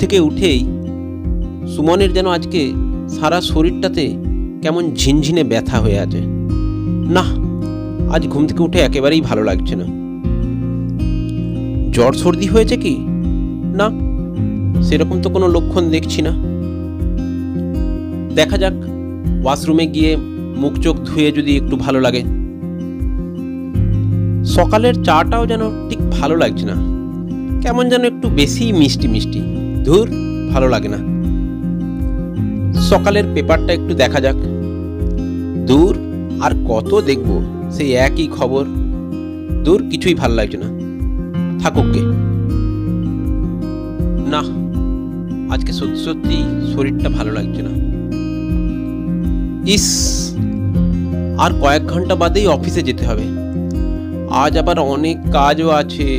থেকে উঠেই সুমনের যেন আজকে সারা শরীরটাতে কেমন ঝিনঝিনে ব্যথা হয়ে আছে। না, আজ ঘুম থেকে উঠে একেবারেই ভালো লাগছে না। জ্বর সর্দি হয়েছে কি না, সেরকম তো কোনো লক্ষণ দেখছি না। দেখা যাক, ওয়াশরুমে গিয়ে মুখ চোখ ধুয়ে যদি একটু ভালো লাগে। সকালের চাটাও যেন ঠিক ভালো লাগছে না, কেমন যেন একটু বেশি মিষ্টি মিষ্টি। ধুর, ভালো লাগে না। সকালের পেপারটা একটু দেখা যাক। দূর, আর কত দেখব সেই একই খবর। দূর, কিছুই ভালো লাগছে না, থাকুক গে। না, আজকে সত্যি সত্যি শরীরটা ভালো লাগছে না। ইস, আর কয়েক ঘন্টা বাদেই অফিসে যেতে হবে। আজ আবার অনেক কাজও আছে।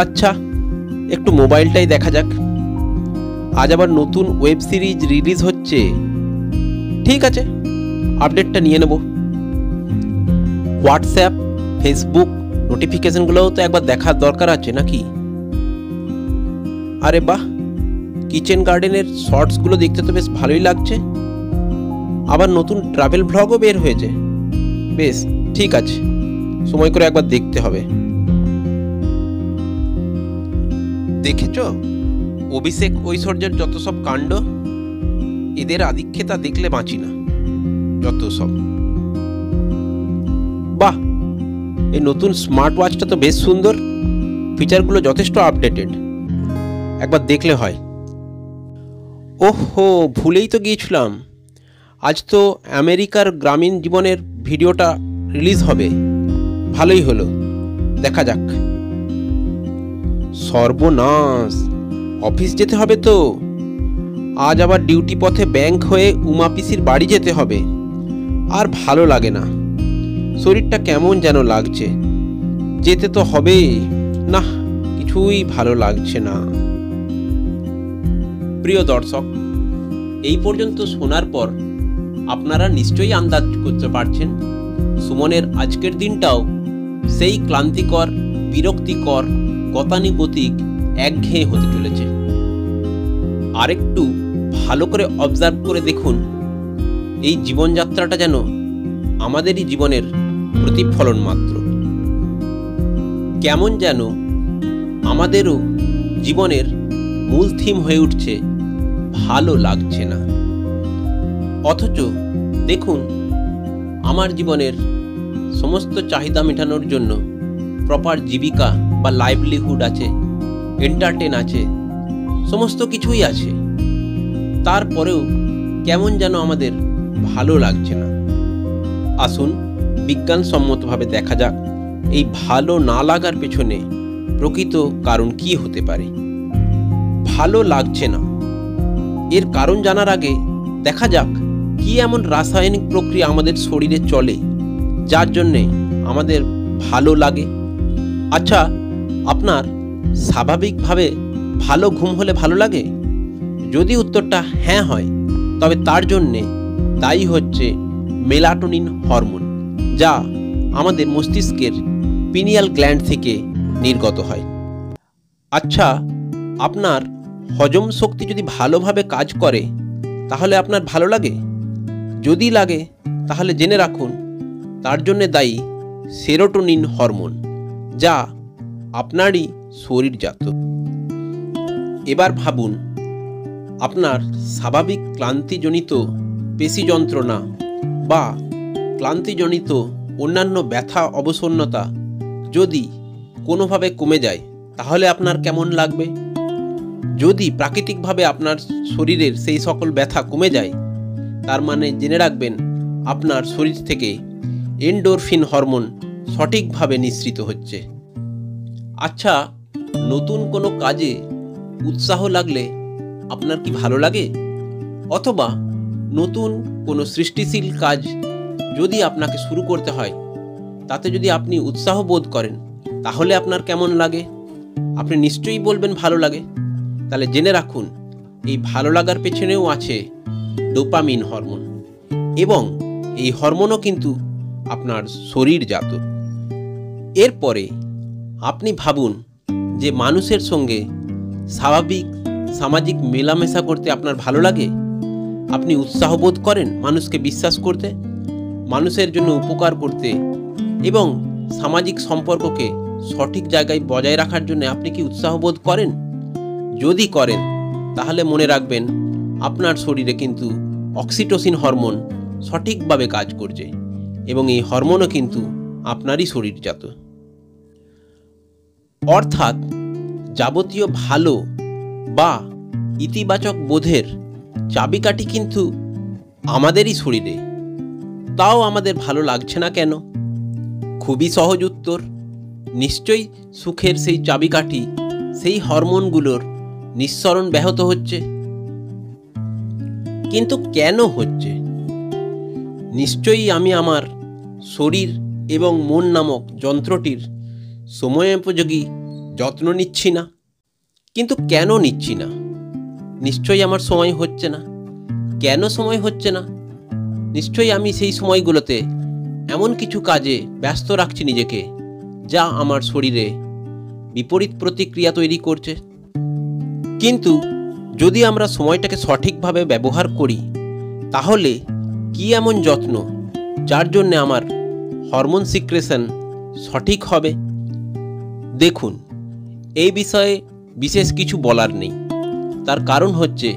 আচ্ছা, একটু মোবাইলটাই দেখা যাক। আজ আবার নতুন ওয়েব সিরিজ রিলিজ হচ্ছে। ঠিক আছে, আপডেটটা নিয়ে নেব। হোয়াটসঅ্যাপ, ফেসবুক নোটিফিকেশনগুলোও তো একবার দেখার দরকার আছে নাকি? আরে বাহ, কিচেন গার্ডেনের শর্টসগুলো দেখতে তো বেশ ভালোই লাগছে। আবার নতুন ট্রাভেল ভ্লগও বের হয়েছে। বেশ, ঠিক আছে, সময় করে একবার দেখতে হবে। দেখেছ অভিষেক ঐশ্বর্যের যত সব কাণ্ড, এদের আধিক্যতা দেখলে বাঁচি না। যত সব, বাহ, এই নতুন স্মার্ট ওয়াচটা তো বেশ সুন্দর, ফিচারগুলো যথেষ্ট আপডেটেড, একবার দেখলে হয়। ওহো, ভুলেই তো গিয়েছিলাম, আজ তো আমেরিকার গ্রামীণ জীবনের ভিডিওটা রিলিজ হবে। ভালোই হলো, দেখা যাক। সর্বনাশ, অফিস যেতে হবে তো। আজ আবার ডিউটি পথে ব্যাংক হয়ে উমা পিসির বাড়ি যেতে হবে। আর ভালো লাগে না, শরীরটা কেমন যেন লাগছে। যেতে তো হবেই, না কিছুই ভালো লাগছে না। প্রিয় দর্শক, এই পর্যন্ত শোনার পর আপনারা নিশ্চয়ই আন্দাজ করতে পারছেন সুমনের আজকের দিনটাও সেই ক্লান্তিকর, বিরক্তিকর, গতানুগতিক, একঘেয়ে হতে চলেছে। আরেকটু ভালো করে অবজার্ভ করে দেখুন, এই জীবনযাত্রাটা যেন আমাদেরই জীবনের প্রতিফলন মাত্র। কেমন যেন আমাদেরও জীবনের মূল থিম হয়ে উঠছে ভালো লাগছে না। অথচ দেখুন, আমার জীবনের সমস্ত চাহিদা মেটানোর জন্য প্রপার জীবিকা বা লাইভলিহুড আছে, এন্টারটেন আছে, সমস্ত কিছুই আছে। তারপরেও কেমন যেন আমাদের ভালো লাগছে না। আসুন বিজ্ঞানসম্মতভাবে দেখা যাক এই ভালো না লাগার পেছনে প্রকৃত কারণ কি হতে পারে। ভালো লাগছে না, এর কারণ জানার আগে দেখা যাক কি এমন রাসায়নিক প্রক্রিয়া আমাদের শরীরে চলে যার জন্যে আমাদের ভালো লাগে। আচ্ছা, আপনার স্বাভাবিকভাবে ভালো ঘুম হলে ভালো লাগে? যদি উত্তরটা হ্যাঁ হয়, তবে তার জন্যে দায়ী হচ্ছে মেলাটোনিন হরমোন, যা আমাদের মস্তিষ্কের পিনিয়াল গ্ল্যান্ড থেকে নির্গত হয়। আচ্ছা, আপনার হজম শক্তি যদি ভালোভাবে কাজ করে তাহলে আপনার ভালো লাগে? যদি লাগে তাহলে জেনে রাখুন তার জন্য দায়ী সেরোটোনিন হরমোন, যা আপনারই শরীরজাত। এবার ভাবুন, আপনার স্বাভাবিক ক্লান্তিজনিত পেশি যন্ত্রণা বা ক্লান্তিজনিত অন্যান্য ব্যথা অবসন্নতা যদি কোনোভাবে কমে যায় তাহলে আপনার কেমন লাগবে? যদি প্রাকৃতিকভাবে আপনার শরীরের সেই সকল ব্যথা কমে যায়, তার মানে জেনে রাখবেন আপনার শরীর থেকে এন্ডোরফিন হরমোন সঠিকভাবে নিঃসৃত হচ্ছে। আচ্ছা, নতুন কোনো কাজে উৎসাহ লাগলে আপনার কি ভালো লাগে? অথবা নতুন কোনো সৃষ্টিশীল কাজ যদি আপনাকে শুরু করতে হয়, তাতে যদি আপনি উৎসাহ বোধ করেন তাহলে আপনার কেমন লাগে? আপনি নিশ্চয়ই বলবেন ভালো লাগে। তাহলে জেনে রাখুন এই ভালো লাগার পেছনেও আছে ডোপামিন হরমোন, এবং এই হরমোনও কিন্তু আপনার শরীরজাত। এরপরে আপনি ভাবুন যে মানুষের সঙ্গে স্বাভাবিক সামাজিক মেলামেশা করতে আপনার ভালো লাগে? আপনি উৎসাহ বোধ করেন মানুষকে বিশ্বাস করতে, মানুষের জন্য উপকার করতে এবং সামাজিক সম্পর্ককে সঠিক জায়গায় বজায় রাখার জন্য আপনি কি উৎসাহ বোধ করেন? যদি করেন তাহলে মনে রাখবেন আপনার শরীরে কিন্তু অক্সিটোসিন হরমোন সঠিকভাবে কাজ করছে এবং এই হরমোনও কিন্তু আপনারই শরীরজাত। অর্থাৎ যাবতীয় ভালো বা ইতিবাচক বোধের চাবিকাঠি কিন্তু আমাদেরই শরীরে। তাও আমাদের ভালো লাগছে না কেন? খুবই সহজ উত্তর, নিশ্চয়ই সুখের সেই চাবিকাঠি, সেই হরমোনগুলোর নিঃসরণ ব্যাহত হচ্ছে। কিন্তু কেন হচ্ছে? নিশ্চয়ই আমি আমার শরীর এবং মন নামক যন্ত্রটির সময়োপযোগী যত্ন নিচ্ছি না। কিন্তু কেন নিচ্ছি না? নিশ্চয়ই আমার সময় হচ্ছে না। কেন সময় হচ্ছে না? নিশ্চয়ই আমি সেই সময়গুলোতে এমন কিছু কাজে ব্যস্ত রাখছি নিজেকে যা আমার শরীরে বিপরীত প্রতিক্রিয়া তৈরি করছে। কিন্তু যদি আমরা সময়টাকে সঠিকভাবে ব্যবহার করি তাহলে কি এমন যত্ন যার জন্য আমার হরমোন সিক্রেশন সঠিক হবে? দেখুন, এই বিষয়ে বিশেষ কিছু বলার নেই। তার কারণ হচ্ছে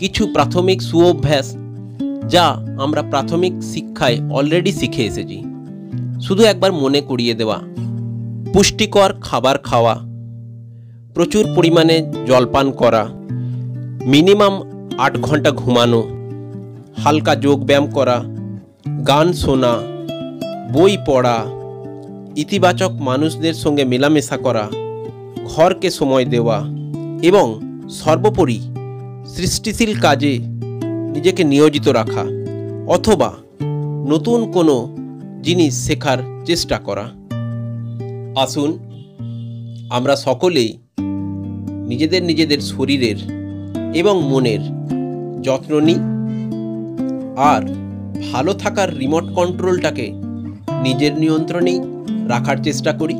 কিছু প্রাথমিক সুঅভ্যাস যা আমরা প্রাথমিক শিক্ষায় অলরেডি শিখে এসেছি। শুধু একবার মনে করিয়ে দেওয়া: পুষ্টিকর খাবার খাওয়া, প্রচুর পরিমাণে জলপান করা, মিনিমাম 8 ঘন্টা ঘুমানো, হালকা যোগব্যায়াম করা, গান শোনা, বই পড়া, ইতিবাচক মানুষদের সঙ্গে মেলামেশা করা, ঘরকে সময় দেওয়া এবং সর্বোপরি সৃষ্টিশীল কাজে নিজেকে নিয়োজিত রাখা অথবা নতুন কোনো জিনিস শেখার চেষ্টা করা। আসুন আমরা সকলেই নিজেদের শরীরের এবং মনের যত্ন নিই আর ভালো থাকার রিমোট কন্ট্রোলটাকে নিজের নিয়ন্ত্রণেই রাখার চেষ্টা করি।